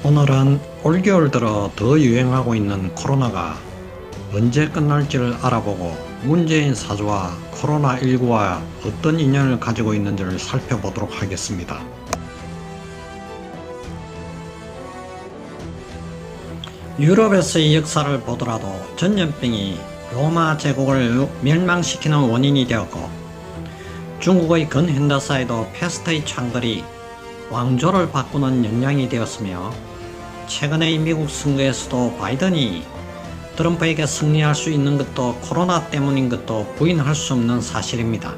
오늘은 올겨울 들어 더 유행하고 있는 코로나가 언제 끝날지를 알아보고 문재인 사주와 코로나19와 어떤 인연을 가지고 있는지를 살펴보도록 하겠습니다. 유럽에서의 역사를 보더라도 전염병이 로마 제국을 멸망시키는 원인이 되었고, 중국의 근현대사에도 패스트의 창궐이 왕조를 바꾸는 역량이 되었으며, 최근의 미국 선거에서도 바이든이 트럼프에게 승리할 수 있는 것도 코로나 때문인 것도 부인할 수 없는 사실입니다.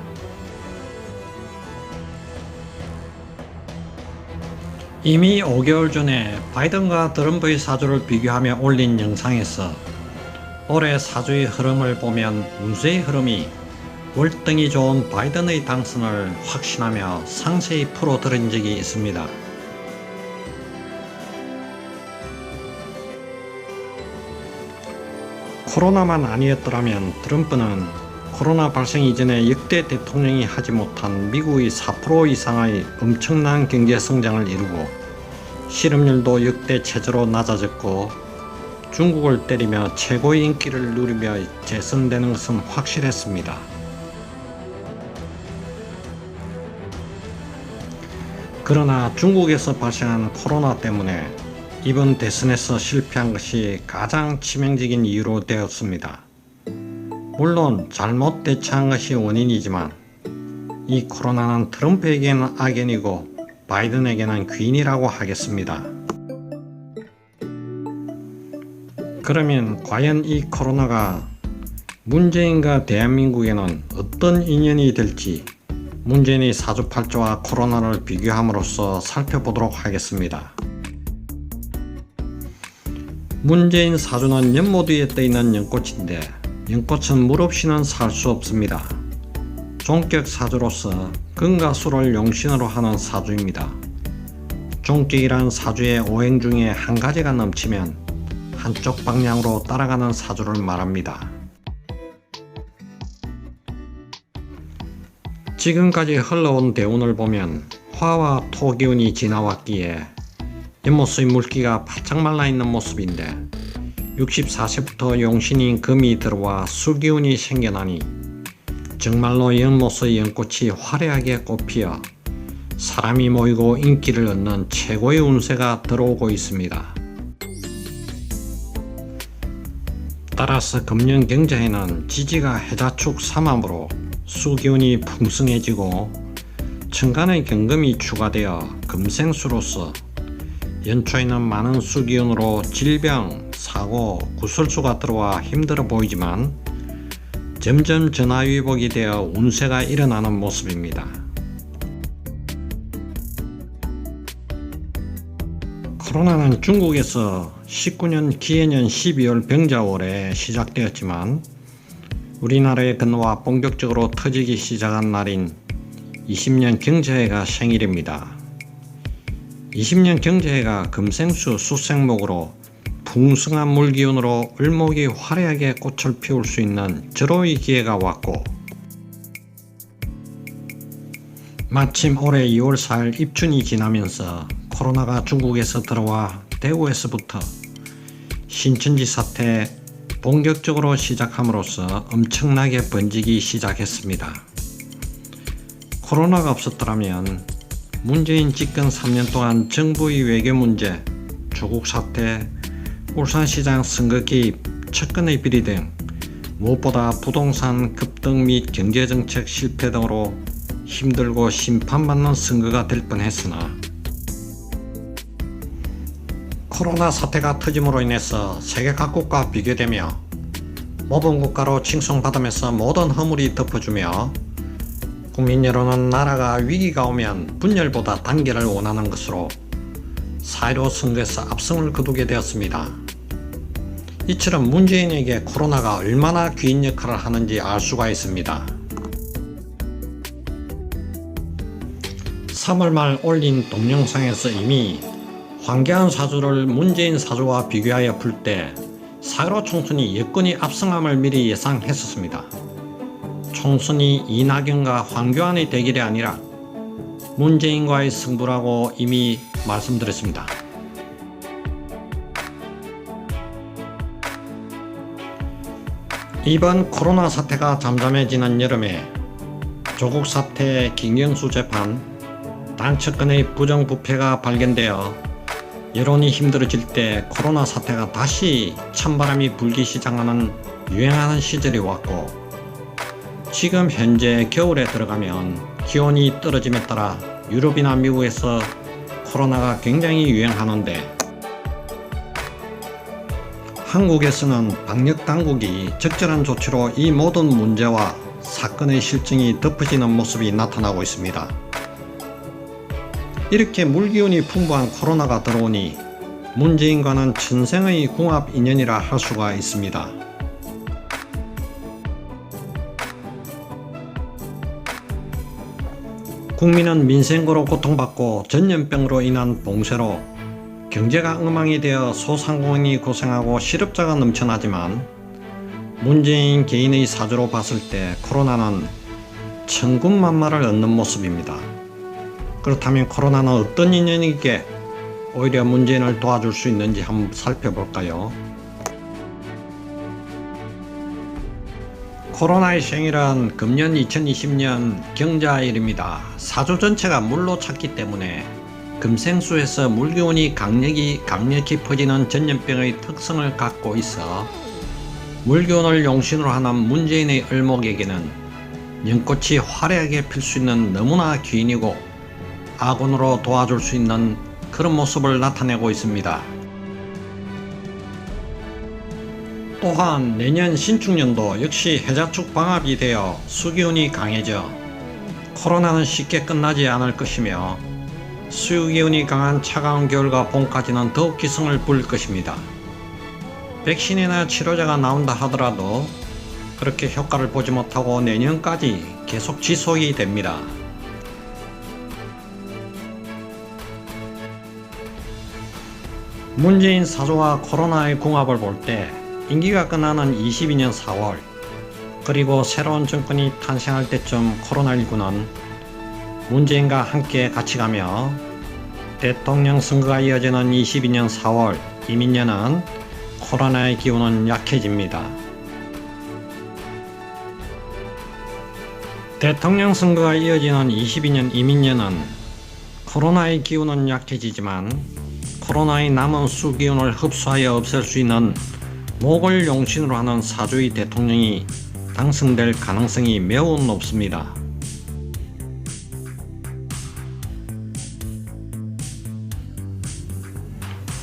이미 5개월 전에 바이든과 트럼프의 사주를 비교하며 올린 영상에서 올해 사주의 흐름을 보면 운세의 흐름이 월등히 좋은 바이든의 당선을 확신하며 상세히 풀어드린 적이 있습니다. 코로나만 아니었더라면 트럼프는 코로나 발생 이전에 역대 대통령이 하지 못한 미국의 4% 이상의 엄청난 경제 성장을 이루고, 실업률도 역대 최저로 낮아졌고, 중국을 때리며 최고의 인기를 누리며 재선되는 것은 확실했습니다. 그러나 중국에서 발생한 코로나 때문에 이번 대선에서 실패한 것이 가장 치명적인 이유로 되었습니다. 물론 잘못 대처한 것이 원인이지만 이 코로나는 트럼프에게는 악연이고 바이든에게는 귀인이라고 하겠습니다. 그러면 과연 이 코로나가 문재인과 대한민국에는 어떤 인연이 될지 문재인의 사주팔자와 코로나를 비교함으로써 살펴보도록 하겠습니다. 문재인 사주는 연못 위에 떠있는 연꽃인데, 연꽃은 물 없이는 살 수 없습니다. 종격 사주로서 금과 수를 용신으로 하는 사주입니다. 종격이란 사주의 오행 중에 한 가지가 넘치면 한쪽 방향으로 따라가는 사주를 말합니다. 지금까지 흘러온 대운을 보면 화와 토 기운이 지나왔기에 연못의 물기가 바짝 말라있는 모습인데, 64세부터 용신인 금이 들어와 수기운이 생겨나니 정말로 연못의 연꽃이 화려하게 꽃피어 사람이 모이고 인기를 얻는 최고의 운세가 들어오고 있습니다. 따라서 금년 경자에는 지지가 해자축 삼합으로 수기운이 풍성해지고 천간의 경금이 추가되어 금생수로서 연초에는 많은 수기운으로 질병, 사고, 구설수가 들어와 힘들어 보이지만 점점 전화위복이 되어 운세가 일어나는 모습입니다. 코로나는 중국에서 19년 기해년 12월 병자월에 시작되었지만 우리나라에 건너와 본격적으로 터지기 시작한 날인 20년 경자해가 생일입니다. 20년 경자해가 금생수 수생목으로 풍성한 물기운으로 을목이 화려하게 꽃을 피울 수 있는 절호의 기회가 왔고, 마침 올해 2월 4일 입춘이 지나면서 코로나가 중국에서 들어와 대구에서부터 신천지 사태 본격적으로 시작함으로써 엄청나게 번지기 시작했습니다. 코로나가 없었더라면 문재인 집권 3년 동안 정부의 외교 문제, 조국 사태, 울산시장 선거 개입, 측근의 비리 등 무엇보다 부동산 급등 및 경제정책 실패 등으로 힘들고 심판받는 선거가 될 뻔했으나, 코로나 사태가 터짐으로 인해서 세계 각국과 비교되며 모범국가로 칭송받으면서 모든 허물이 덮어주며 국민 여론은 나라가 위기가 오면 분열보다 단결을 원하는 것으로 4.15 선거에서 압승을 거두게 되었습니다. 이처럼 문재인에게 코로나가 얼마나 귀인 역할을 하는지 알 수가 있습니다. 3월 말 올린 동영상에서 이미 황교안 사주를 문재인 사주와 비교하여 풀 때 4.15 총선이 여권이 압승함을 미리 예상했었습니다. 총선이 이낙연과 황교안의 대결이 아니라 문재인과의 승부라고 이미 말씀드렸습니다. 이번 코로나 사태가 잠잠해지는 여름에 조국 사태 김경수 재판, 당측근의 부정부패가 발견되어 여론이 힘들어질 때 코로나 사태가 다시 찬바람이 불기 시작하는 유행하는 시절이 왔고, 지금 현재 겨울에 들어가면 기온이 떨어짐에 따라 유럽이나 미국에서 코로나가 굉장히 유행하는데, 한국에서는 방역당국이 적절한 조치로 이 모든 문제와 사건의 실정이 덮어지는 모습이 나타나고 있습니다. 이렇게 물기운이 풍부한 코로나가 들어오니 문재인과는 천생의 궁합 인연이라 할 수가 있습니다. 국민은 민생고로 고통받고 전염병으로 인한 봉쇄로 경제가 엉망이 되어 소상공인이 고생하고 실업자가 넘쳐나지만, 문재인 개인의 사주로 봤을 때 코로나는 천군만마를 얻는 모습입니다. 그렇다면 코로나는 어떤 인연이기에 오히려 문재인을 도와줄 수 있는지 한번 살펴볼까요? 코로나의 생일은 금년 2020년 경자일입니다. 사주 전체가 물로 찼기 때문에 금생수에서 물기운이 강력히 퍼지는 전염병의 특성을 갖고 있어 물기운을 용신으로 하는 문재인의 을목에게는 연꽃이 화려하게 필 수 있는 너무나 귀인이고 아군으로 도와줄 수 있는 그런 모습을 나타내고 있습니다. 또한 내년 신축년도 역시 해자축 방합이 되어 수기운이 강해져 코로나는 쉽게 끝나지 않을 것이며, 수기운이 강한 차가운 겨울과 봄까지는 더욱 기승을 부릴 것입니다. 백신이나 치료제가 나온다 하더라도 그렇게 효과를 보지 못하고 내년까지 계속 지속이 됩니다. 문재인 사주와 코로나의 궁합을 볼 때 임기가 끝나는 22년 4월, 그리고 새로운 정권이 탄생할 때쯤 코로나19는 문재인과 함께 같이 가며 대통령 선거가 이어지는 22년 4월 이민년은 코로나의 기운은 약해집니다. 대통령 선거가 이어지는 22년 이민년은 코로나의 기운은 약해지지만 코로나의 남은 수기운을 흡수하여 없앨 수 있는 목을 용신으로 하는 사주의 대통령이 당선될 가능성이 매우 높습니다.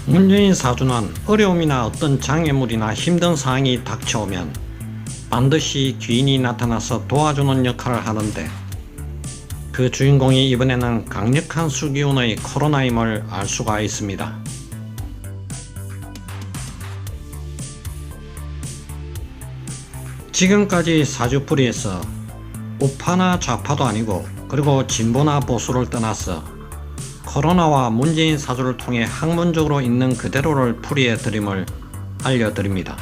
문재인 사주는 어려움이나 어떤 장애물이나 힘든 상황이 닥쳐오면 반드시 귀인이 나타나서 도와주는 역할을 하는데, 그 주인공이 이번에는 강력한 수기운의 코로나임을 알 수가 있습니다. 지금까지 사주풀이에서 우파나 좌파도 아니고, 그리고 진보나 보수를 떠나서 코로나와 문재인 사주를 통해 학문적으로 있는 그대로를 풀이해 드림을 알려드립니다.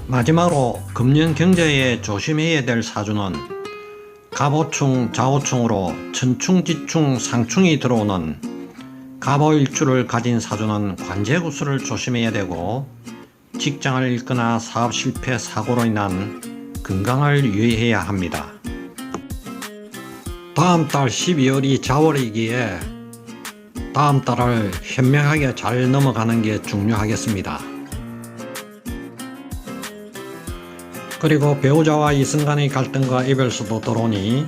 마지막으로 금년 경제에 조심해야 될 사주는 갑오충, 좌오충으로 천충, 지충, 상충이 들어오는 갑오일주를 가진 사주는 관제구수를 조심해야 되고, 직장을 잃거나 사업 실패, 사고로 인한 건강을 유의해야 합니다. 다음 달 12월이 자월이기에 다음 달을 현명하게 잘 넘어가는 게 중요하겠습니다. 그리고 배우자와 이성 간의 갈등과 이별수도 들어오니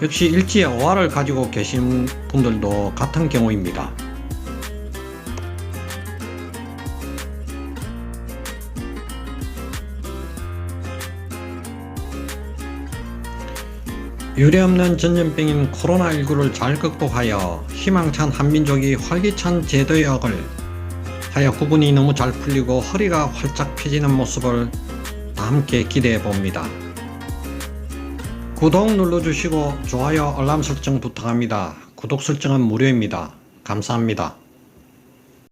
역시 일지에 오화를 가지고 계신 분들도 같은 경우입니다. 유례없는 전염병인 코로나19를 잘 극복하여 희망찬 한민족이 활기찬 재도약을 하여 구분이 너무 잘 풀리고 허리가 활짝 펴지는 모습을 다 함께 기대해 봅니다. 구독 눌러주시고 좋아요 알람 설정 부탁합니다. 구독 설정은 무료입니다. 감사합니다.